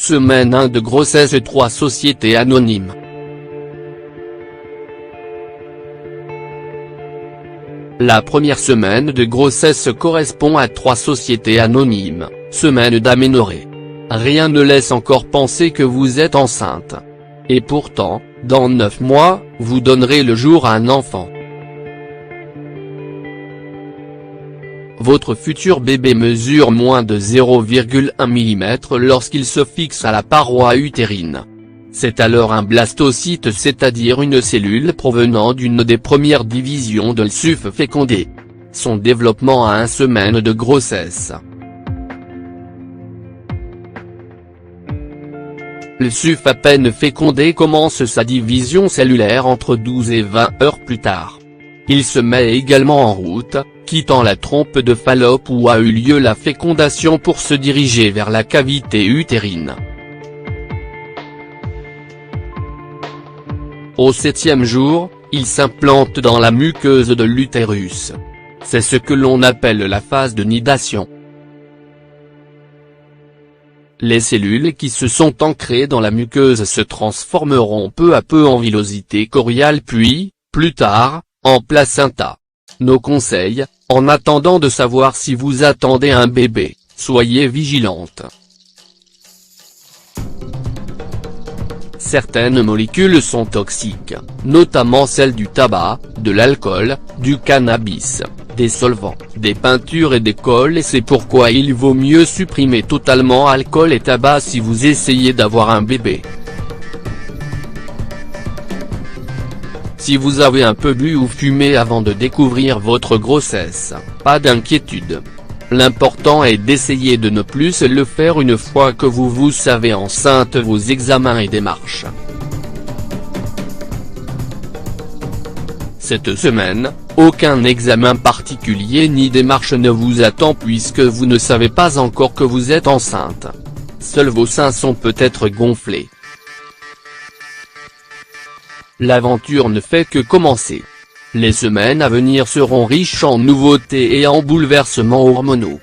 Semaine 1 de grossesse, 3 sociétés anonymes. La première semaine de grossesse correspond à 3 sociétés anonymes, semaine d'aménorrhée. Rien ne laisse encore penser que vous êtes enceinte. Et pourtant, dans 9 mois, vous donnerez le jour à un enfant. Votre futur bébé mesure moins de 0,1 mm lorsqu'il se fixe à la paroi utérine. C'est alors un blastocyte, c'est-à-dire une cellule provenant d'une des premières divisions de l'œuf fécondé. Son développement à 1 semaine de grossesse. L'œuf à peine fécondé commence sa division cellulaire entre 12 et 20 heures plus tard. Il se met également en route, quittant la trompe de Fallope où a eu lieu la fécondation pour se diriger vers la cavité utérine. Au 7e jour, il s'implante dans la muqueuse de l'utérus. C'est ce que l'on appelle la phase de nidation. Les cellules qui se sont ancrées dans la muqueuse se transformeront peu à peu en villosité choriale puis, plus tard, en placenta. Nos conseils, en attendant de savoir si vous attendez un bébé, soyez vigilante. Certaines molécules sont toxiques, notamment celles du tabac, de l'alcool, du cannabis, des solvants, des peintures et des colles, et c'est pourquoi il vaut mieux supprimer totalement alcool et tabac si vous essayez d'avoir un bébé. Si vous avez un peu bu ou fumé avant de découvrir votre grossesse, pas d'inquiétude. L'important est d'essayer de ne plus le faire une fois que vous vous savez enceinte. Vos examens et démarches. Cette semaine, aucun examen particulier ni démarche ne vous attend puisque vous ne savez pas encore que vous êtes enceinte. Seuls vos seins sont peut-être gonflés. L'aventure ne fait que commencer. Les semaines à venir seront riches en nouveautés et en bouleversements hormonaux.